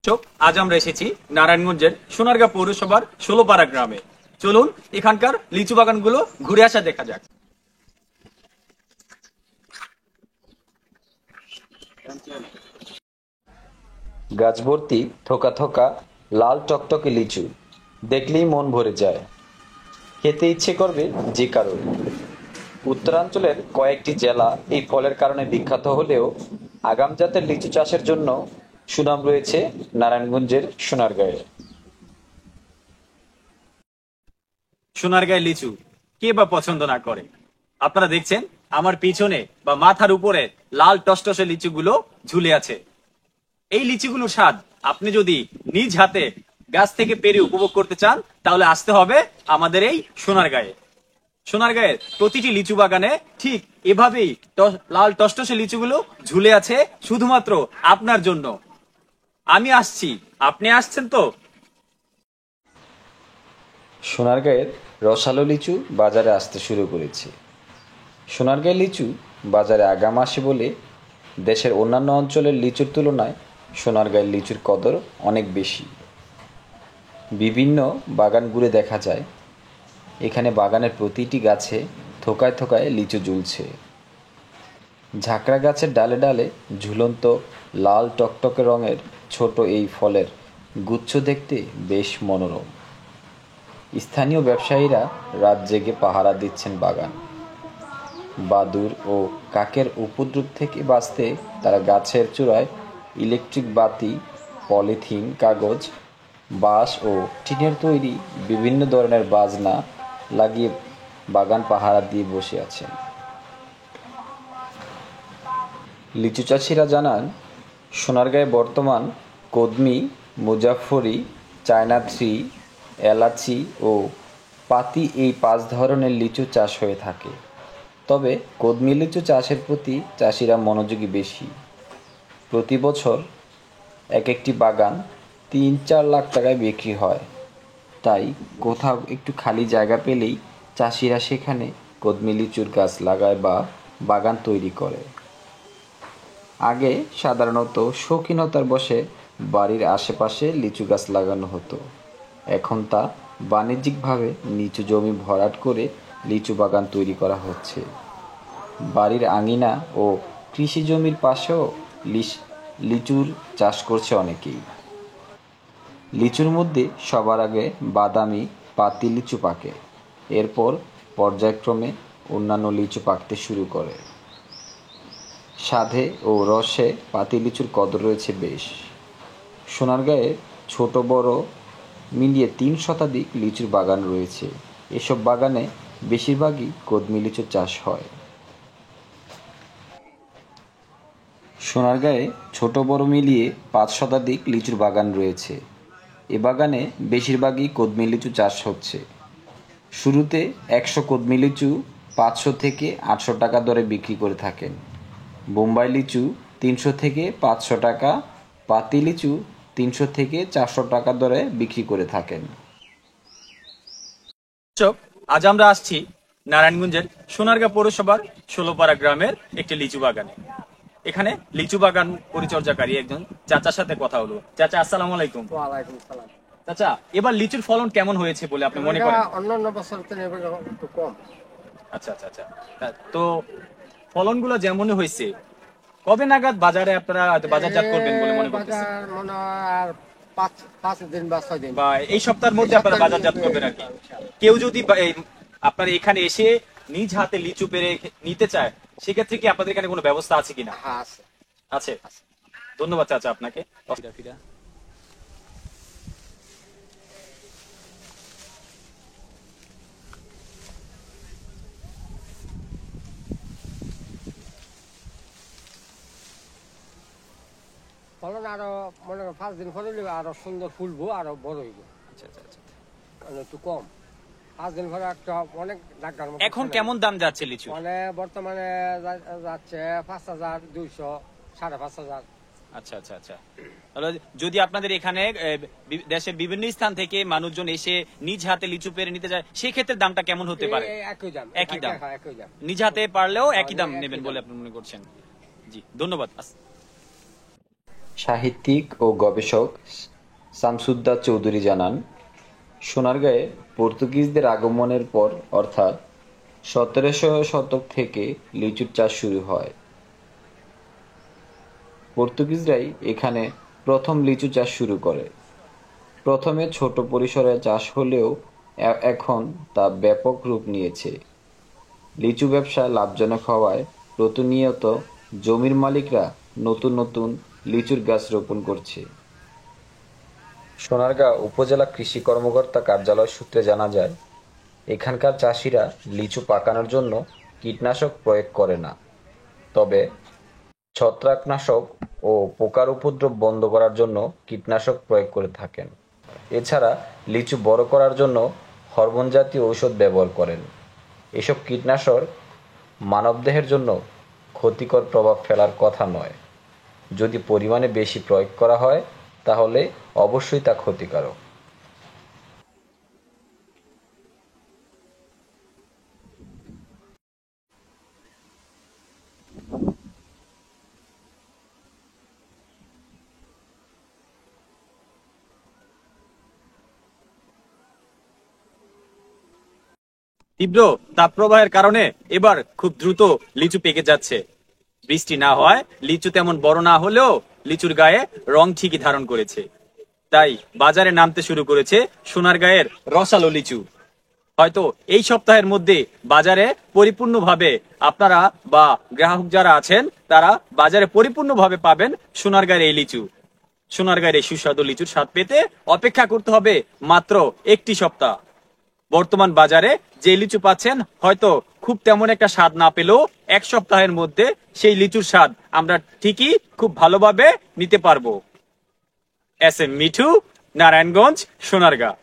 দর্শক, আজ আমরা এসেছি নারায়ণগঞ্জের সোনারগাঁ পৌরসভার ষোলপাড়া গ্রামে। চলুন এখানকার লিচু বাগানগুলো ঘুরে আসা দেখা যাক। গাছ ভর্তি থোকা থোকা লাল টকটকে লিচু দেখলেই মন ভরে যায়, খেতে ইচ্ছে করবে যে কারোর। উত্তরাঞ্চলের কয়েকটি জেলা এই ফলের কারণে বিখ্যাত হলেও আগাম জাতের লিচু চাষের জন্য সুনাম রয়েছে নারায়ণগঞ্জের সোনারগাঁয়ে। সোনারগাঁয়ের লিচু কে বা পছন্দ না করে। আপনারা দেখছেন আমার পিছনে বা মাথার উপরে লাল টসটসে লিচুগুলো ঝুলে আছে। এই লিচুগুলোর স্বাদ আপনি যদি নিজ হাতে গাছ থেকে পেরে উপভোগ করতে চান তাহলে আসতে হবে আমাদের এই সোনারগাঁয়ে। সোনারগাঁয়ের প্রতিটি লিচু বাগানে ঠিক এভাবেই লাল টসটসে লিচুগুলো ঝুলে আছে শুধুমাত্র আপনার জন্য। আমি আসছি, আপনি আসছেন তো? সোনারগাঁয়ের রসালো লিচু বাজারে আসতে শুরু করেছে। সোনারগাঁয়ের লিচু বাজারে আগাম আসে বলে দেশের অন্যান্য অঞ্চলের লিচুর তুলনায় সোনারগাঁয়ের লিচুর কদর অনেক বেশি। বিভিন্ন বাগান ঘুরে দেখা যায়, এখানে বাগানের প্রতিটি গাছে থোকায় থোকায় লিচু ঝুলছে। ঝাঁকড়া গাছের ডালে ডালে ঝুলন্ত লাল টকটকে রঙের ছোট এই ফলের গুচ্ছ দেখতে বেশ মনোরম। স্থানীয় ব্যবসায়ীরা রাত জেগে পাহারা দিচ্ছেন বাগান। বাদুড় ও কাকের উপদ্রব থেকে বাঁচতে তারা গাছের চূড়ায় ইলেকট্রিক বাতি, পলিথিন, কাগজ, বাঁশ ও টিনের তৈরি বিভিন্ন ধরনের বাজনা লাগিয়ে বাগান পাহারা দিয়ে বসে আছেন। লিচু চাষিরা জানান, সোনারগাঁয়ে বর্তমান কদমি, মুজাফফরি, চায়না থ্রি, এলাচি ও পাতি এই 5 ধরনের লিচু চাষ হয়ে থাকে। তবে কদমি লিচু চাষের প্রতি চাষিরা মনোযোগী বেশি। প্রতি বছর এক একটি বাগান 3-4 লাখ টাকায় বিক্রি হয়। তাই কোথাও একটু খালি জায়গা পেলেই চাষিরা সেখানে কদমি লিচুর গাছ লাগায় বা বাগান তৈরি করে। আগে সাধারণত শৌখিনতার বশে বাড়ির আশেপাশে লিচু গাছ লাগানো হতো। এখন তা বাণিজ্যিকভাবে নিচু জমি ভরাট করে লিচু বাগান তৈরি করা হচ্ছে। বাড়ির আঙিনা ও কৃষি জমির পাশেও লিচুর চাষ করছে অনেকেই। লিচুর মধ্যে সবার আগে বাদামি পাতি লিচু পাকে, এরপর পর্যায়ক্রমে অন্যান্য লিচু পাকতে শুরু করে। স্বাদে ও রসে পাতি লিচুর কদর রয়েছে বেশ। সোনারগাঁয়ে ছোট বড় মিলিয়ে 3 শতাধিক লিচুর বাগান রয়েছে। এসব বাগানে বেশিরভাগই কদমি লিচুর চাষ হয়। সোনারগাঁয়ে ছোট বড় মিলিয়ে 5 শতাধিক লিচুর বাগান রয়েছে। এ বাগানে বেশিরভাগই কদমি লিচু চাষ হচ্ছে। শুরুতে 100 কদমি লিচু 500 থেকে 800 টাকা দরে বিক্রি করে থাকেন। বোম্বাই লিচু 300 থেকে 500 টাকা, পাতি লিচু 300 থেকে 400 টাকা দরে বিক্রি করে থাকেন। আজ আমরা আসছি নারায়ণগঞ্জের সোনারগাঁ পৌরসভার ষোলপাড়া গ্রামের একটি লিচু বাগানে। এখানে লিচু বাগান পরিচর্যাকারী একজন চাচার সাথে কথা হলো। চাচা, আসসালামু আলাইকুম। ওয়ালাইকুম সালাম। চাচা, এবার লিচুর ফলন কেমন হয়েছে বলে আপনি মনে করেন? অন্যান্য বছর থেকে এবার একটু কম। আচ্ছা আচ্ছা আচ্ছা, তো ফলনগুলো যেমন হয়েছে, কবে নাগাদ বাজারে আপনারা বাজারজাত করবেন বলে মনে করতেছেন? বাজার মনে হয় আর 5 দিন বা 6 দিন, বা এই সপ্তাহের মধ্যে আপনারা বাজারজাত করবেন আর কি। কেউ যদি আপনার এখানে এসে নিজ হাতে লিচু পেরে নিতে চায়, সেক্ষেত্রে কি আপনাদের এখানে কোনো ব্যবস্থা আছে কিনা? হ্যাঁ আছে। ধন্যবাদ চাচা আপনাকে। ফলন আরো মনে হয় 5 দিন পরে আরো সুন্দর ফুলবো, আরো বড় হইব। আচ্ছা আচ্ছা আচ্ছা, একটু কম। 5 দিন পরে একটা অনেক ডাক্তার। এখন কেমন দাম যাচ্ছে লিচু? মানে বর্তমানে যাচ্ছে 5200, 5500। আচ্ছা আচ্ছা আচ্ছা, তাহলে যদি আপনাদের এখানে দেশের বিভিন্ন স্থান থেকে মানুষজন এসে নিজ হাতে লিচু পেরে নিতে যায়, সেক্ষেত্রে দামটা কেমন হতে পারে? একই দাম। নিজ হাতে পারলেও একই দাম নেবেন বলে আপনি মনে করছেন? জি, ধন্যবাদ। সাহিত্যিক ও গবেষক শামসুদ্দা চৌধুরী জানান, সোনারগাঁয়ে পর্তুগিজদের আগমনের পর অর্থাৎ ১৭০০ শতক থেকে লিচুর চাষ শুরু হয়। পর্তুগিজরাই এখানে প্রথম লিচু চাষ শুরু করে। প্রথমে ছোট পরিসরে চাষ হলেও এখন তা ব্যাপক রূপ নিয়েছে। লিচু ব্যবসা লাভজনক হওয়ায় প্রতিনিয়ত জমির মালিকরা নতুন নতুন লিচুর গাছ রোপণ করছে। সোনারগাঁ উপজেলা কৃষি কর্মকর্তা কার্যালয় সূত্রে জানা যায়, এখানকার চাষিরা লিচু পাকানোর জন্য কীটনাশক প্রয়োগ করে না, তবে ছত্রাকনাশক ও পোকার উপদ্রব বন্ধ করার জন্য কীটনাশক প্রয়োগ করে থাকেন। এছাড়া লিচু বড় করার জন্য হরমোন জাতীয় ঔষধ ব্যবহার করেন। এসব কীটনাশক মানবদেহের জন্য ক্ষতিকর প্রভাব ফেলার কথা নয়। যদি পরিমাণে বেশি প্রয়োগ করা হয় তাহলে অবশ্যই তা ক্ষতিকারক। তীব্র তাপপ্রবাহের কারণে এবার খুব দ্রুত লিচু পেকে যাচ্ছে। বৃষ্টি না হয় লিচু তেমন বড় না হলেও লিচুর গায়ে রং ঠিকই ধারণ করেছে। তাই বাজারে নামতে শুরু করেছে সোনারগাঁয়ের রসালো লিচু। হয়তো এই সপ্তাহের মধ্যে বাজারে পরিপূর্ণভাবে আপনারা বা গ্রাহক যারা আছেন তারা বাজারে পরিপূর্ণভাবে পাবেন সোনারগাঁয়ের এই লিচু। সোনারগাঁয়ের এই সুস্বাদু লিচুর স্বাদ পেতে অপেক্ষা করতে হবে মাত্র একটি সপ্তাহ। বর্তমান বাজারে যে লিচু পাচ্ছেন হয়তো খুব তেমন একটা স্বাদ না পেলেও এক সপ্তাহের মধ্যে সেই লিচুর স্বাদ আমরা ঠিকই খুব ভালোভাবে নিতে পারবো। S M Mithu, Narayanganj, Sonargaon.